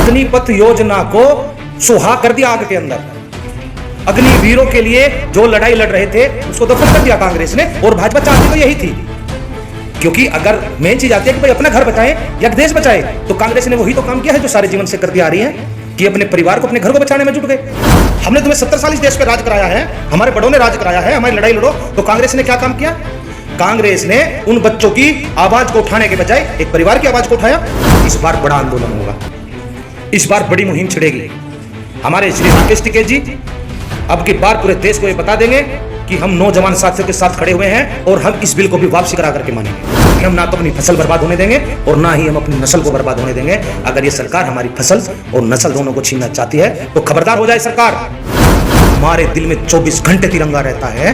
अग्निपथ योजना को सुहा कर दिया आग के अंदर। अग्निवीरों के लिए जो लड़ाई लड़ रहे थे उसको दफन कर दिया कांग्रेस ने, और भाजपा चाहती तो यही थी। क्योंकि अगर मेन चीज आती है कि भाई अपना घर बचाएं या देश बचाएं, तो कांग्रेस ने वही तो काम किया है जो सारे जीवन से करती आ रही है कि अपने परिवार को, अपने घर को बचाने में जुट गए। हमने तुम्हें 70 साल इस देश पे राज कराया है, हमारे बड़ों ने राज कराया है, हमारी लड़ाई लड़ो। तो कांग्रेस ने क्या काम किया? कांग्रेस ने उन बच्चों की आवाज को उठाने के बजाय एक परिवार की आवाज को उठाया। इस बार बड़ा आंदोलन होगा, इस बार बड़ी मुहिम छिड़ेगी। हमारे श्री राकेश टिकैत जी अब की बार पूरे देश को ये बता देंगे कि हम नौजवान साथियों के साथ खड़े हुए हैं और हम इस बिल को भी वापसी करा करके मानेंगे कि हम ना तो अपनी फसल बर्बाद होने देंगे और ना ही हम अपनी नस्ल को बर्बाद होने देंगे। अगर ये सरकार हमारी फसल और नस्ल दोनों को छीनना चाहती है तो खबरदार हो जाए सरकार। हमारे दिल में 24 घंटे तिरंगा रहता है,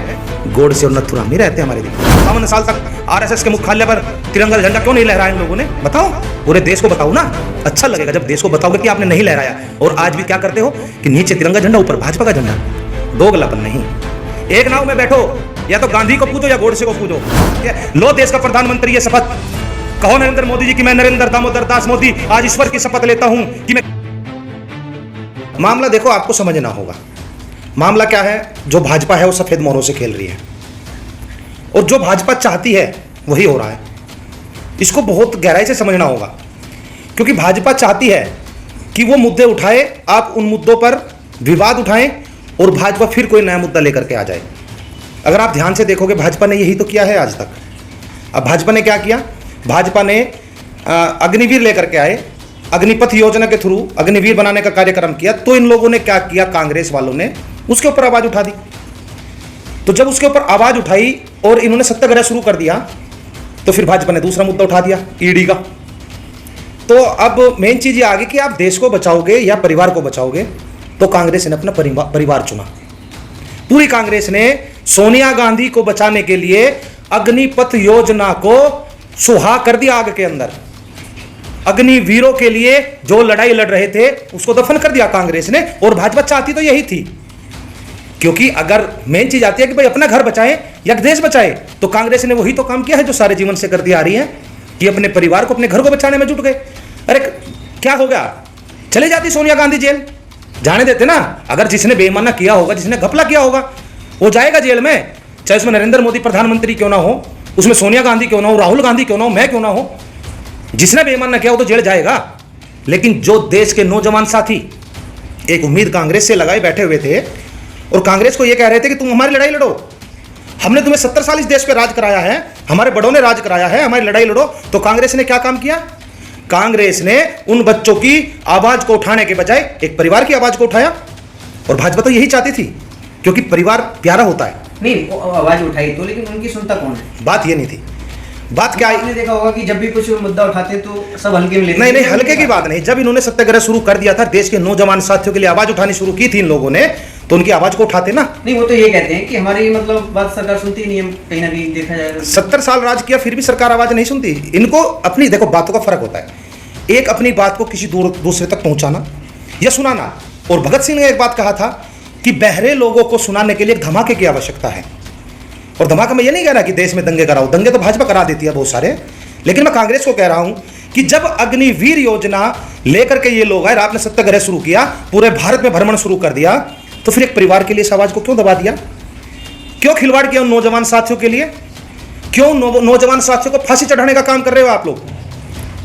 गोडसे और नथुराम नहीं रहते हमारे दिल। 52 साल तक आरएसएस के मुख्यालय पर तिरंगा झंडा क्यों नहीं लहराया इन लोगों ने? बताओ, पूरे देश को बताओ ना। अच्छा लगेगा जब देश को बताओगे कि आपने नहीं लहराया। और आज भी क्या करते हो कि नीचे तिरंगा झंडा, ऊपर भाजपा का झंडा। दोगलापन नहीं। एक नाव में बैठो, या तो गांधी को पूजो या गोडसे को पूजो। लो देश का प्रधानमंत्री ये शपथ, कहो नरेंद्र मोदी जी की मैं नरेंद्र दामोदर दास मोदी आज ईश्वर की शपथ लेता हूं कि मैं। मामला देखो, आपको समझना होगा मामला क्या है। जो भाजपा है वो सफेद मोहरों से खेल रही है, और जो भाजपा चाहती है वही हो रहा है। इसको बहुत गहराई से समझना होगा, क्योंकि भाजपा चाहती है कि वो मुद्दे उठाए, आप उन मुद्दों पर विवाद उठाएं और भाजपा फिर कोई नया मुद्दा लेकर के आ जाए। अगर आप ध्यान से देखोगे भाजपा ने यही तो किया है आज तक। अब भाजपा ने क्या किया? भाजपा ने अग्निवीर लेकर के आए, अग्निपथ योजना के थ्रू अग्निवीर बनाने का कार्यक्रम किया। तो इन लोगों ने क्या किया, कांग्रेस वालों ने उसके ऊपर आवाज उठा दी। तो जब उसके ऊपर आवाज उठाई और इन्होंने सत्याग्रह शुरू कर दिया, तो फिर भाजपा ने दूसरा मुद्दा उठा दिया, ईडी का। तो अब मेन चीज ये आ गई कि आप देश को बचाओगे या परिवार को बचाओगे। तो कांग्रेस ने अपना परिवार चुना। पूरी कांग्रेस ने सोनिया गांधी को बचाने के लिए अग्निपथ योजना को सुहा कर दिया आग के अंदर। अग्निवीरों के लिए जो लड़ाई लड़ रहे थे उसको दफन कर दिया कांग्रेस ने, और भाजपा चाहती तो यही थी। क्योंकि अगर मेन चीज आती है कि भाई अपना घर बचाएं या देश बचाएं, तो कांग्रेस ने वही तो काम किया है जो सारे जीवन से करती आ रही है कि अपने परिवार को, अपने घर को बचाने में जुट गए। अरे क्या हो गया? चले जाती सोनिया गांधी जेल, जाने देते ना। अगर जिसने बेईमाना किया होगा, जिसने घपला किया होगा, वो जाएगा जेल में। चाहे उसमें नरेंद्र मोदी प्रधानमंत्री क्यों ना हो, उसमें सोनिया गांधी क्यों ना हो, राहुल गांधी क्यों ना हो, मैं क्यों ना हो, जिसने बेईमाना किया हो तो जेल जाएगा। लेकिन जो देश के नौजवान साथी एक उम्मीद कांग्रेस से लगाए बैठे हुए थे और कांग्रेस को ये कह रहे थे कि तुम हमारी लड़ाई लड़ो, हमने तुम्हें 70 साल इस देश पे राज कराया है, हमारे बड़ों ने राज कराया है, हमारी लड़ाई लड़ो। तो कांग्रेस ने क्या काम किया? कांग्रेस ने उन बच्चों की आवाज को उठाने के बजाय एक परिवार की आवाज को उठाया। और भाजपा तो यही चाहती थी, क्योंकि परिवार प्यारा होता है। नहीं, वो आवाज उठाई तो, लेकिन उनकी सुनता कौन है? बात ये नहीं थी। बात क्या, आपने देखा होगा कि जब भी कुछ मुद्दा उठाते तो सब हल्के में लेते। नहीं, हल्के की बात नहीं। जब इन्होंने सत्याग्रह शुरू कर दिया था, देश के नौजवान साथियों के लिए आवाज उठानी शुरू की थी इन लोगों ने, तो उनकी आवाज को उठाते ना। नहीं, वो तो ये कहते हैं कि हमारी मतलब बात सरकार सुनती नहीं है, कहीं ना कहीं देखा जाए। 70 साल राज किया फिर भी सरकार आवाज नहीं सुनती। इनको अपनी, देखो बातों का फर्क होता है। एक अपनी बात को किसी दूसरे तक पहुंचाना या सुनाना। और भगत सिंह ने एक बात कहा था कि बहरे लोगों को सुनाने के लिए धमाके की आवश्यकता है। और धमाका मैं ये नहीं कह रहा कि देश में दंगे कराओ, दंगे तो भाजपा करा देती है बहुत सारे। लेकिन मैं कांग्रेस को कह रहा हूं कि जब अग्निवीर योजना लेकर के ये लोग आए, आपने सत्याग्रह शुरू किया, पूरे भारत में भ्रमण शुरू कर दिया, तो फिर एक परिवार के लिए इस आवाज को क्यों दबा दिया? क्यों खिलवाड़ किया उन नौजवान साथियों के लिए? क्यों नौजवान साथियों को फांसी चढ़ाने का काम कर रहे हो आप लोग?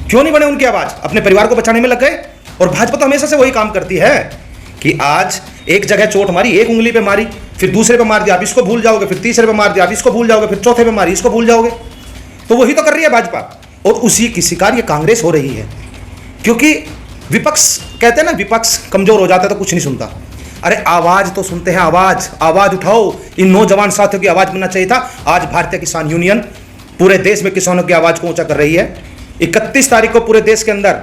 क्यों नहीं बने उनकी आवाज? अपने परिवार को बचाने में लग गए। और भाजपा तो हमेशा से वही काम करती है कि आज एक जगह चोट मारी, एक उंगली पे मारी, फिर दूसरे पे मार दिया, आप इसको भूल जाओगे, फिर तीसरे पे मार दिया, आप इसको भूल जाओगे, फिर चौथे पे मारी, इसको भूल जाओगे। तो वही तो कर रही है भाजपा, और उसी की शिकार ये कांग्रेस हो रही है। क्योंकि विपक्ष, कहते हैं ना, विपक्ष कमजोर हो जाता है तो कुछ नहीं सुनता। अरे आवाज तो सुनते हैं, आवाज उठाओ। इन नौजवान साथियों की आवाज बनना चाहिए था। आज भारतीय किसान यूनियन पूरे देश में किसानों की आवाज को ऊंचा कर रही है। 31 तारीख को पूरे देश के अंदर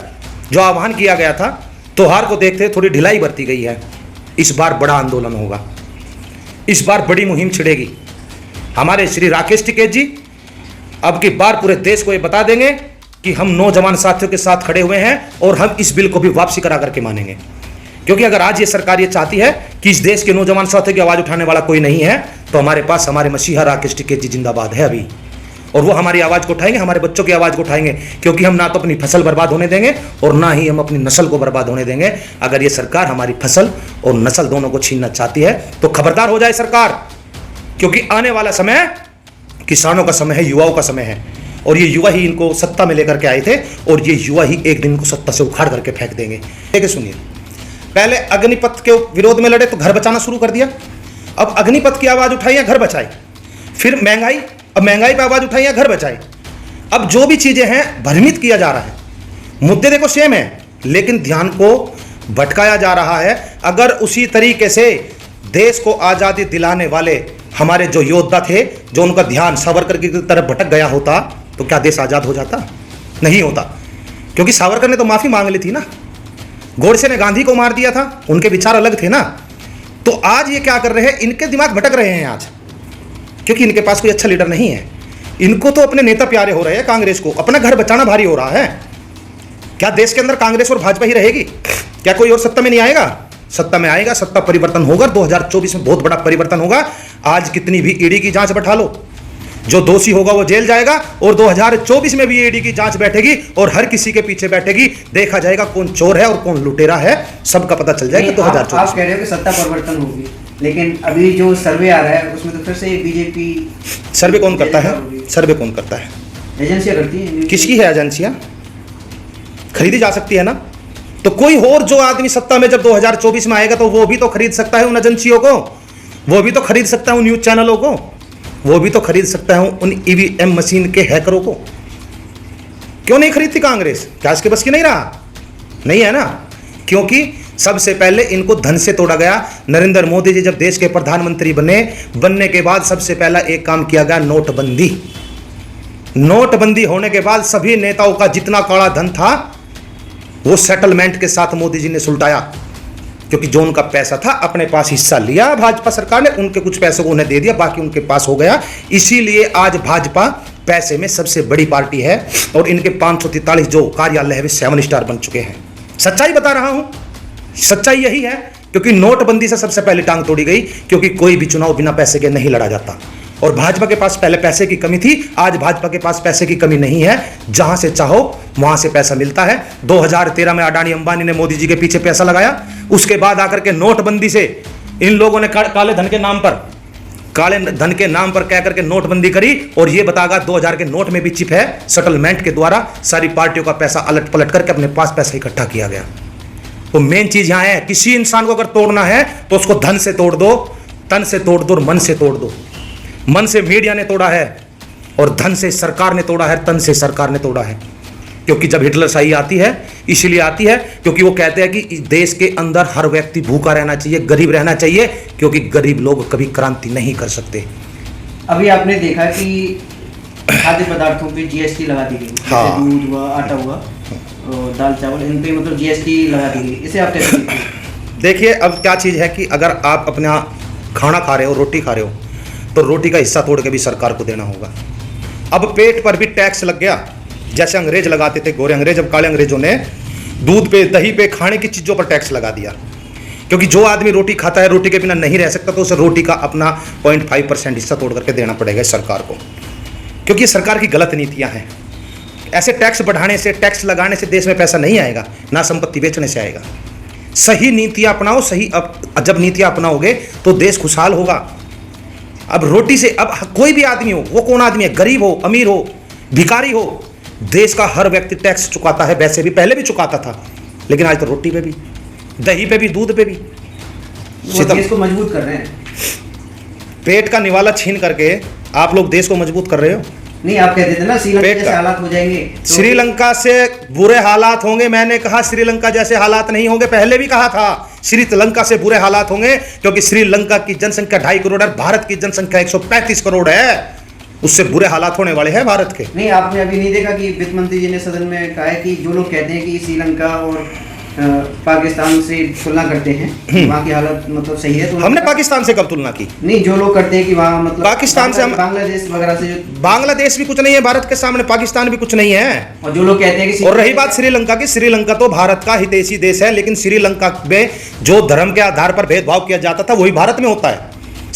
जो आह्वान किया गया था, त्योहार को देखते थोड़ी ढिलाई बरती गई है। इस बार बड़ा आंदोलन होगा, इस बार बड़ी मुहिम छिड़ेगी। हमारे श्री राकेश टिकैत जी अब की बार पूरे देश को ये बता देंगे कि हम नौजवान साथियों के साथ खड़े हुए हैं और हम इस बिल को भी वापसी करा करके मानेंगे। क्योंकि अगर आज ये सरकार ये चाहती है कि इस देश के नौजवान साथियों की आवाज उठाने वाला कोई नहीं है, तो हमारे पास हमारे मसीहा राकेश टिकैत जी जिंदाबाद है अभी। और वो हमारी आवाज़ को उठाएंगे, हमारे बच्चों की आवाज़ को उठाएंगे, क्योंकि हम ना तो अपनी फसल बर्बाद होने देंगे और ना ही हम अपनी नस्ल को बर्बाद होने देंगे। अगर ये सरकार हमारी फसल और नस्ल दोनों को छीनना चाहती है तो खबरदार हो जाए सरकार, क्योंकि आने वाला समय किसानों का समय है, युवाओं का समय है, और ये युवा ही इनको सत्ता में लेकर के आए थे और ये युवा ही एक दिन को सत्ता से उखाड़ करके फेंक देंगे। देखिए सुनिए, पहले अग्निपथ के विरोध में लड़े तो घर बचाना शुरू कर दिया, अब अग्निपथ की आवाज़ उठाई या घर बचाई, फिर महंगाई, अब महंगाई पर आवाज़ उठाई या घर बचाई। अब जो भी चीज़ें हैं भ्रमित किया जा रहा है, मुद्दे देखो सेम है लेकिन ध्यान को भटकाया जा रहा है। अगर उसी तरीके से देश को आज़ादी दिलाने वाले हमारे जो योद्धा थे, जो उनका ध्यान सावरकर की तरफ भटक गया होता तो क्या देश आज़ाद हो जाता? नहीं होता, क्योंकि सावरकर ने तो माफ़ी मांग ली थी ना, गोडसे ने गांधी को मार दिया था, उनके विचार अलग थे ना। तो आज ये क्या कर रहे हैं, इनके दिमाग भटक रहे हैं आज, क्योंकि इनके पास कोई अच्छा लीडर नहीं है। इनको तो अपने नेता प्यारे हो रहे हैं, कांग्रेस को अपना घर बचाना भारी हो रहा है। क्या देश के अंदर कांग्रेस और भाजपा ही रहेगी? क्या कोई और सत्ता में नहीं आएगा? सत्ता में आएगा, सत्ता परिवर्तन होगा, 2024 में बहुत बड़ा परिवर्तन होगा। आज कितनी भी ईडी की जांच बैठा लो, जो दोषी होगा वो जेल जाएगा, और 2024 में भी ईडी की जांच बैठेगी और हर किसी के पीछे बैठेगी, देखा जाएगा कौन चोर है और कौन लुटेरा है, सबका पता चल जाएगा 2024। आप कह रहे हो कि सत्ता परिवर्तन होगी, लेकिन अभी जो सर्वे आ रहा है उसमें तो फिर से बीजेपी। सर्वे कौन करता है? सर्वे कौन करता है? एजेंसियां करती हैं। किसकी है एजेंसियां? खरीदी जा सकती है ना। तो कोई और जो आदमी सत्ता में जब 2024 में आएगा तो वो भी तो खरीद सकता है उन एजेंसियों को, वो भी तो खरीद सकता है उन न्यूज चैनलों को, वो भी तो खरीद सकता है उन ईवीएम मशीन के हैकरों को। क्यों नहीं खरीदती कांग्रेस? क्या इसके बस की नहीं रहा? नहीं है ना, क्योंकि सबसे पहले इनको धन से तोड़ा गया। नरेंद्र मोदी जी जब देश के प्रधानमंत्री बनने के बाद सबसे पहला एक काम किया गया, नोटबंदी। नोटबंदी होने के बाद सभी नेताओं का जितना काला धन था वो सेटलमेंट के साथ मोदी जी ने सुलटाया, क्योंकि जो उनका पैसा था अपने पास हिस्सा लिया भाजपा सरकार ने, उनके कुछ पैसों को उन्हें दे दिया, बाकी उनके पास हो गया। इसीलिए आज भाजपा पैसे में सबसे बड़ी पार्टी है और इनके 543 जो कार्यालय है वे 7 स्टार बन चुके हैं। सच्चाई बता रहा हूं, सच्चाई यही है, क्योंकि नोटबंदी से सबसे पहले टांग तोड़ी गई, क्योंकि कोई भी चुनाव बिना पैसे के नहीं लड़ा जाता। और भाजपा के पास पहले पैसे की कमी थी, आज भाजपा के पास पैसे की कमी नहीं है, जहां से चाहो वहां से पैसा मिलता है। 2013 में अडानी अंबानी ने मोदी जी के पीछे पैसा लगाया, उसके बाद आकर के नोटबंदी से इन लोगों ने काले धन के नाम पर कह करके नोटबंदी करी, और ये बतागा 2000 के नोट में भी चिप है। सेटलमेंट के द्वारा सारी पार्टियों का पैसा अलट पलट करके अपने पास पैसा इकट्ठा किया गया। तो मेन चीज यहां है, किसी इंसान को अगर तोड़ना है तो उसको धन से तोड़ दो, तन से तोड़ दो और मन से तोड़ दो। मन से मीडिया ने तोड़ा है और धन से सरकार ने तोड़ा है, तन से सरकार ने तोड़ा है। क्योंकि जब हिटलर शाही आती है इसीलिए आती है क्योंकि वो कहते हैं कि इस देश के अंदर हर व्यक्ति भूखा रहना चाहिए, गरीब रहना चाहिए, क्योंकि गरीब लोग कभी क्रांति नहीं कर सकते। अभी आपने देखा कि खाद्य पदार्थों पे जीएसटी लगा दी गई, हाँ। दूध हुआ, आटा हुआ, और दाल चावल, इन पे मतलब जीएसटी लगा दी गई, इसे आप कैसे देखते हैं? देखिए, अब क्या चीज़ है कि अगर आप अपना खाना खा रहे हो, रोटी खा रहे हो, तो रोटी का हिस्सा तोड़ के भी सरकार को देना होगा। अब पेट पर भी टैक्स लग गया, जैसे अंग्रेज लगाते थे, गोरे अंग्रेज, अब काले अंग्रेजों ने दूध पे, दही पे, खाने की चीज़ों पर टैक्स लगा दिया। क्योंकि जो आदमी रोटी खाता है, रोटी के बिना नहीं रह सकता, तो उसे रोटी का अपना 0.5% हिस्सा तोड़ करके देना पड़ेगा सरकार को, क्योंकि ये सरकार की गलत नीतियाँ हैं। ऐसे टैक्स बढ़ाने से, टैक्स लगाने से देश में पैसा नहीं आएगा, ना संपत्ति बेचने से आएगा। सही नीतियाँ अपनाओ, जब नीतियाँ अपनाओगे तो देश खुशहाल होगा। अब रोटी से, अब कोई भी आदमी हो, वो कौन आदमी है, गरीब हो, अमीर हो, भिखारी हो, देश का हर व्यक्ति टैक्स चुकाता है। वैसे भी पहले भी चुकाता था, लेकिन आज तो रोटी पे भी, दही पे भी, दूध पे भी। देश को मजबूत कर रहे हैं। पेट का निवाला छीन करके आप लोग देश को मजबूत कर रहे हो। नहीं, आप कहते थे ना श्रीलंका जैसे हालात हो जाएंगे, तो श्रीलंका से बुरे हालात होंगे। मैंने कहा श्रीलंका जैसे हालात नहीं होंगे, पहले भी कहा था श्रीलंका से बुरे हालात होंगे, क्योंकि श्रीलंका की जनसंख्या 2.5 करोड़ है, भारत की जनसंख्या 135 करोड़ है, उससे बुरे हालात होने वाले हैं भारत के। नहीं, आपने अभी नहीं देखा कि वित्त मंत्री जी ने सदन में कहा है कि जो लोग कहते हैं कि श्रीलंका और पाकिस्तान से तुलना करते हैं, वहाँ की हालत मतलब सही है, तो हमने पाकिस्तान से कब तुलना की? नहीं, जो लोग करते हैं कि वहाँ मतलब पाकिस्तान से हम, बांग्लादेश वगैरह से, बांग्लादेश भी कुछ नहीं है भारत के सामने, पाकिस्तान भी कुछ नहीं है। और जो लोग कहते हैं कि, और रही बात श्रीलंका की, श्रीलंका तो भारत का हितैषी देश है, लेकिन श्रीलंका में जो धर्म के आधार पर भेदभाव किया जाता था वही भारत में होता है।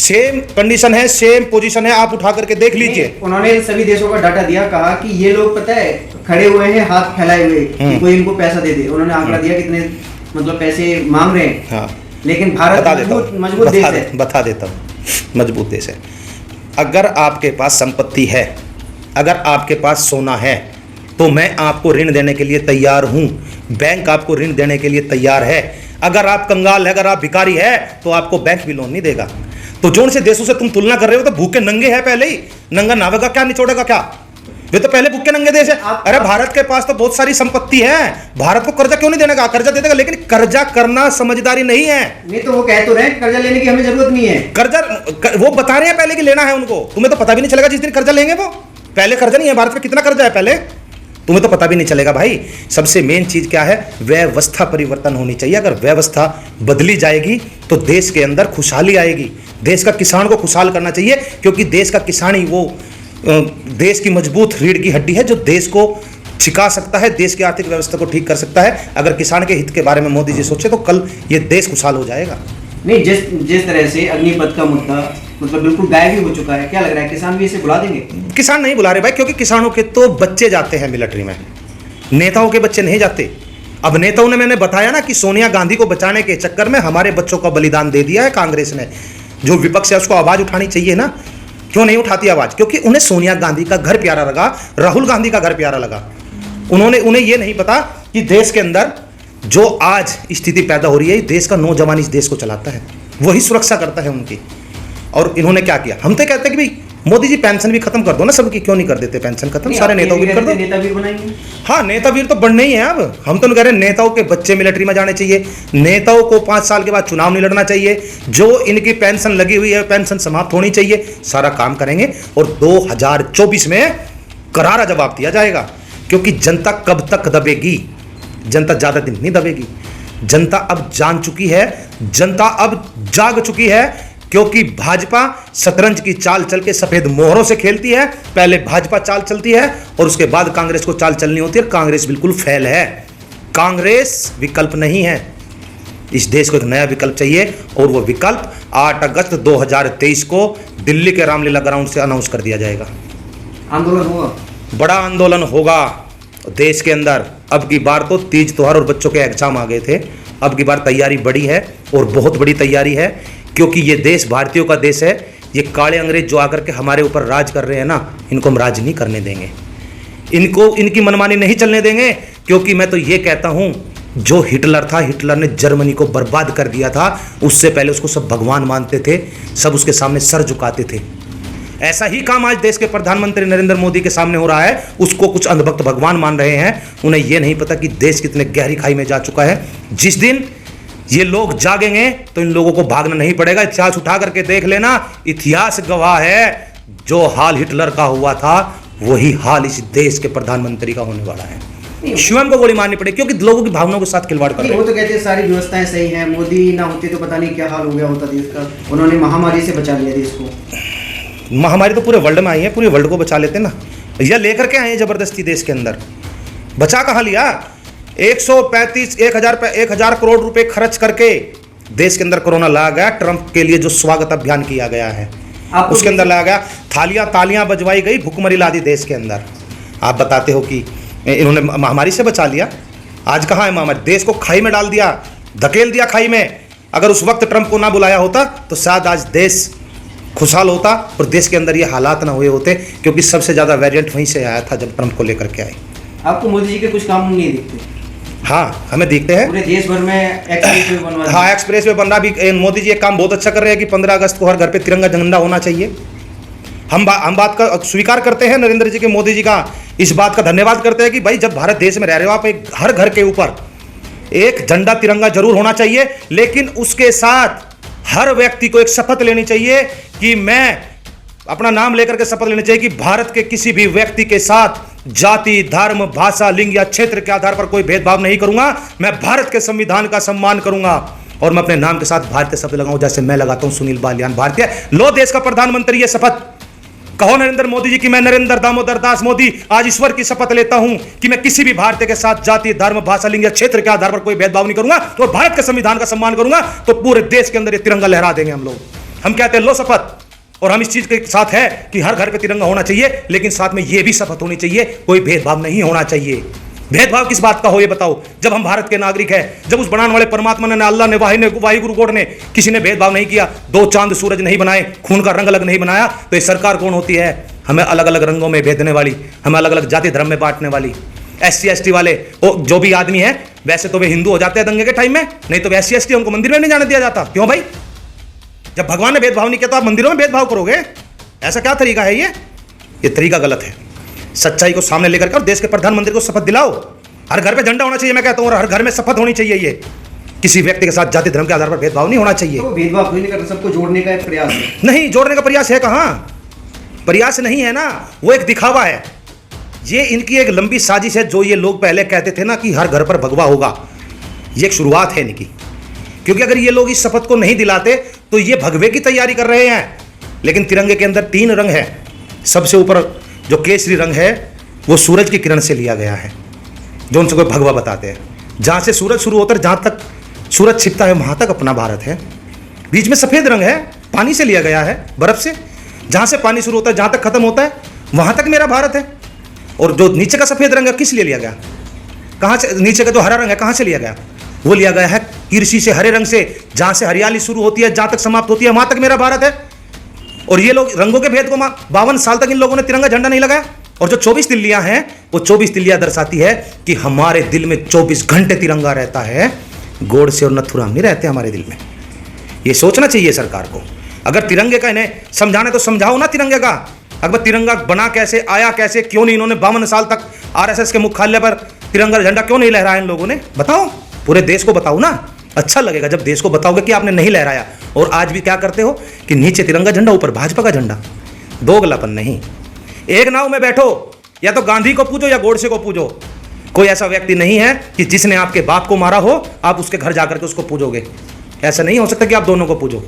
सेम कंडीशन है, सेम पोजीशन है, आप उठा करके देख लीजिए। उन्होंने सभी देशों का डाटा दिया, कहा कि ये लोग पता है खड़े हुए हैं हाथ फैलाए हुए कि कोई इनको पैसा दे दे। उन्होंने आंकड़ा दिया कितने मतलब पैसे मांग रहे हैं। हाँ, लेकिन भारत मजबूत देश है। बता देता हूँ, मजबूत देश है। अगर आपके पास संपत्ति है, अगर आपके पास सोना है, तो मैं आपको ऋण देने के लिए तैयार हूं। बैंक आपको ऋण देने के लिए तैयार है। अगर आप कंगाल है, अगर आप भिखारी है, तो आपको बैंक भी लोन नहीं देगा। तो जोन से देशों से तुम तुलना कर रहे हो, तो भूखे नंगे हैं पहले ही, नंगा नावेगा क्या, निचोड़ेगा क्या? वे तो पहले भूखे नंगे देश है। अरे भारत के पास तो बहुत सारी संपत्ति है, भारत को कर्जा क्यों नहीं देने का? कर्जा दे देगा, लेकिन कर्जा करना समझदारी नहीं है। नहीं तो वो कह तो रहे हैं कर्जा लेने की हमें जरूरत नहीं है। कर्जा वो बता रहे हैं पहले कि लेना है उनको। तुम्हें तो पता भी नहीं चलेगा जिस दिन कर्जा लेंगे वो। पहले कर्जा नहीं है, भारत में कितना कर्जा है पहले तुम्हें तो पता भी नहीं चलेगा भाई। सबसे मेन चीज क्या है? व्यवस्था परिवर्तन होनी चाहिए। अगर व्यवस्था बदली जाएगी तो देश के अंदर खुशहाली आएगी। देश का किसान को खुशहाल करना चाहिए, क्योंकि देश का किसान ही वो देश की मजबूत रीढ़ की हड्डी है जो देश को छिका सकता है, देश की आर्थिक व्यवस्था को ठीक कर सकता है। अगर किसान के हित के बारे में मोदी जी सोचे तो कल ये देश खुशहाल हो जाएगा। नहीं, जिस तरह से अग्निपथ का मुद्दा मतलब बिल्कुल गायब ही हो चुका है, क्या लग रहा है किसान भी इसे बुला देंगे? किसान नहीं बुला रहे भाई, क्योंकि किसानों के तो बच्चे जाते हैं मिलिट्री में, नेताओं के बच्चे नहीं जाते। अब नेताओं ने, मैंने बताया ना कि सोनिया गांधी को बचाने के चक्कर में हमारे बच्चों का बलिदान दे दिया है कांग्रेस ने। जो विपक्ष है उसको आवाज उठानी चाहिए ना, क्यों नहीं उठाती आवाज? क्योंकि उन्हें सोनिया गांधी का घर प्यारा लगा, राहुल गांधी का घर प्यारा लगा। उन्हें ये नहीं पता कि देश के अंदर जो आज स्थिति पैदा हो रही है, देश का नौजवान इस देश को चलाता है, वही सुरक्षा करता है उनकी। और इन्होंने क्या किया? हम तो कहते हैं कि भाई मोदी जी पेंशन भी खत्म कर दो ना सबकी, क्यों नहीं कर देते पेंशन खत्म? सारे नेताओं की कर दो। नेतावीर बनाएंगे। हाँ, नेतावीर तो बनने ही है। अब हम तो कह रहे हैं नेताओं के बच्चे मिलिट्री में जाने चाहिए, नेताओं को 5 साल के बाद चुनाव नहीं लड़ना चाहिए, जो इनकी पेंशन लगी हुई है पेंशन समाप्त होनी चाहिए। सारा काम करेंगे और 2024 में करारा जवाब दिया जाएगा। क्योंकि जनता कब तक दबेगी? जनता ज्यादा दिन नहीं दबेगी। जनता अब जान चुकी है, जनता अब जाग चुकी है, क्योंकि भाजपा शतरंज की चाल चल के सफेद मोहरों से खेलती है। पहले भाजपा चाल चलती है और उसके बाद कांग्रेस को चाल चलनी होती है। कांग्रेस बिल्कुल फेल है, कांग्रेस विकल्प नहीं है। इस देश को एक नया विकल्प चाहिए और वो विकल्प 8 अगस्त 2023 को दिल्ली के रामलीला ग्राउंड से अनाउंस कर दिया जाएगा। आंदोलन होगा, बड़ा आंदोलन होगा देश के अंदर। अब की बार तो तीज त्योहार और बच्चों के एग्जाम आ गए थे, अब की बार तैयारी बड़ी है और बहुत बड़ी तैयारी है, क्योंकि ये देश भारतीयों का देश है। ये काले अंग्रेज जो आकर के हमारे ऊपर राज कर रहे हैं ना, इनको हम राज नहीं करने देंगे, इनको इनकी मनमानी नहीं चलने देंगे। क्योंकि मैं तो ये कहता हूं, जो हिटलर था, हिटलर ने जर्मनी को बर्बाद कर दिया था। उससे पहले उसको सब भगवान मानते थे, सब उसके सामने सर झुकाते थे। ऐसा ही काम आज देश के प्रधानमंत्री नरेंद्र मोदी के सामने हो रहा है। उसको कुछ अंधभक्त भगवान मान रहे हैं, उन्हें यह नहीं पता कि देश कितने गहरी खाई में जा चुका है। जिस दिन ये लोग जागेंगे तो इन लोगों को भागना नहीं पड़ेगा। इतिहास उठा करके देख लेना, इतिहास गवाह है, जो हाल हिटलर का हुआ था वही हाल इस देश के प्रधानमंत्री का होने वाला है। स्वयं को गोली मारनी पड़ेगी, क्योंकि लोगों की भावनाओं के साथ खिलवाड़ कर रहे हैं। वो तो कहते हैं सारी व्यवस्थाएं सही हैं, मोदी ना होते तो पता नहीं क्या हाल हो गया होता देश का। उन्होंने महामारी से बचा लिया देश को। महामारी तो पूरे वर्ल्ड में आई है, पूरे वर्ल्ड को बचा लेते ना, या लेकर के आए हैं जबरदस्ती देश के अंदर। बचा कहाँ लिया? 1,000 करोड़ रुपए खर्च करके देश के अंदर कोरोना लाया गया। ट्रंप के लिए जो स्वागत अभियान किया गया है उसके अंदर लाया गया, तालियां बजवाई गई, भुखमरी ला दी देश के अंदर। आप बताते हो कि इन्होंने महामारी से बचा लिया। आज कहाँ है महामारी? देश को खाई में डाल दिया, धकेल दिया खाई में। अगर उस वक्त ट्रंप को ना बुलाया होता तो शायद आज देश खुशहाल होता और देश के अंदर ये हालात ना हुए होते, क्योंकि सबसे ज्यादा वेरिएंट वहीं से आया था जब ट्रंप को लेकर के आए। आपको मोदी जी के कुछ काम नहीं दिखते? हाँ, हमें दिखते हैं। पूरे देश भर में एक्सप्रेस वे बनवा, हाँ, एक्सप्रेस वे बन रहा भी। मोदी जी एक काम बहुत अच्छा कर रहे हैं कि 15 अगस्त को हर घर पे तिरंगा झंडा होना चाहिए। हम बात का स्वीकार करते हैं, नरेंद्र जी के, मोदी जी का इस बात का धन्यवाद करते हैं कि भाई जब भारत देश में रह रहे हो आप, एक हर घर के ऊपर एक झंडा तिरंगा जरूर होना चाहिए। लेकिन उसके साथ हर व्यक्ति को एक शपथ लेनी चाहिए कि मैं अपना नाम लेकर के शपथ लेनी चाहिए कि भारत के किसी भी व्यक्ति के साथ जाति, धर्म, भाषा, लिंग या क्षेत्र के आधार पर कोई भेदभाव नहीं करूंगा। मैं भारत के संविधान का सम्मान करूंगा और मैं अपने नाम के साथ भारतीय शब्द लगाऊं, जैसे मैं लगाता हूं सुनील बालियान भारतीय। लो देश का प्रधानमंत्री ये शपथ कहो नरेंद्र मोदी जी कि मैं नरेंद्र दामोदर दास मोदी आज ईश्वर की शपथ लेता हूं कि मैं किसी भी भारतीय के साथ जाति, धर्म, भाषा, लिंग या क्षेत्र के आधार पर कोई भेदभाव नहीं करूंगा और भारत के संविधान का सम्मान करूंगा। तो पूरे देश के अंदर ये तिरंगा लहरा देंगे हम लोग। हम कहते हैं लो शपथ, और हम इस चीज के साथ है कि हर घर पे तिरंगा होना चाहिए, लेकिन साथ में ये भी शपथ होनी चाहिए कोई भेदभाव नहीं होना चाहिए। भेदभाव किस बात का हो ये बताओ? जब हम भारत के नागरिक हैं, जब उस बनाने वाले परमात्मा ने, अल्लाह ने, वाहिगुरु गॉड ने, किसी ने भेदभाव नहीं किया, दो चांद सूरज नहीं बनाए, खून का रंग अलग नहीं बनाया, तो ये सरकार कौन होती है? हमें अलग अलग रंगों में भेदने वाली, हमें अलग अलग जाति धर्म में बांटने वाली। SC ST वाले जो भी आदमी है, वैसे तो वे हिंदू हो जाते हैं दंगे के टाइम में, नहीं तो SC ST उनको मंदिर में नहीं जाने दिया जाता। क्यों भाई? जब भगवान ने भेदभाव नहीं किया तो आप मंदिरों में भेदभाव करोगे? ऐसा क्या तरीका है? ये तरीका गलत है। सच्चाई को सामने लेकर के और देश के प्रधानमंत्री को शपथ दिलाओ। हर घर पे झंडा होना चाहिए, मैं कहता हूँ, और हर घर में शपथ होनी चाहिए। ये किसी व्यक्ति के साथ जाति धर्म के आधार पर भेदभाव नहीं होना चाहिए। तो भेदभाव नहीं करता, सबको जोड़ने का एक प्रयास है। नहीं, जोड़ने का प्रयास है कहाँ? प्रयास नहीं है ना, वो एक दिखावा है। ये इनकी एक लंबी साजिश है। जो ये लोग पहले कहते थे ना कि हर घर पर भगवा होगा, ये एक शुरुआत है इनकी। क्योंकि अगर ये लोग इस शपथ को नहीं दिलाते तो ये भगवे की तैयारी कर रहे हैं। लेकिन तिरंगे के अंदर 3 रंग है। सबसे ऊपर जो केसरी रंग है वो सूरज की किरण से लिया गया है, जो उनसे कोई भगवा बताते हैं। जहाँ से सूरज शुरू होता है, जहाँ तक सूरज छिपता है, वहाँ तक अपना भारत है। बीच में सफ़ेद रंग है, पानी से लिया गया है, बर्फ़ से। जहाँ से पानी शुरू होता है, जहाँ तक खत्म होता है, वहाँ तक मेरा भारत है। और जो नीचे का सफ़ेद रंग है, किस लिए लिया गया? कहाँ से? नीचे का जो हरा रंग है, कहाँ से लिया गया? वो लिया गया है कृषि से, हरे रंग से। जहाँ से हरियाली शुरू होती है, जहाँ तक समाप्त होती है, वहाँ तक मेरा भारत है। और ये लोग रंगों के भेद को 52 साल तक इन लोगों ने तिरंगा झंडा नहीं लगाया। और जो 24 तिल्लियाँ हैं, वो 24 तिल्लियाँ दर्शाती है कि हमारे दिल में 24 घंटे तिरंगा रहता है। गोडसे और नथुराम नहीं रहते हमारे दिल में। ये सोचना चाहिए सरकार को। अगर तिरंगे का इन्हें समझाने तो समझाओ ना तिरंगे का। अगर तिरंगा बना कैसे, आया कैसे, क्यों नहीं इन्होंने 52 साल तक RSS के मुख्यालय पर तिरंगा झंडा क्यों नहीं लहराया इन लोगों ने? बताओ, पूरे देश को बताओ ना। अच्छा लगेगा जब देश को बताओगे कि आपने नहीं लहराया। और आज भी क्या करते हो कि नीचे तिरंगा झंडा, ऊपर भाजपा का झंडा। दोगलापन नहीं। एक नाव में बैठो, या तो गांधी को पूजो या गोडसे को पूजो। कोई ऐसा व्यक्ति नहीं है कि जिसने आपके बाप को मारा हो आप उसके घर जाकर के उसको पूजोगे। ऐसा नहीं हो सकता कि आप दोनों को पूजो।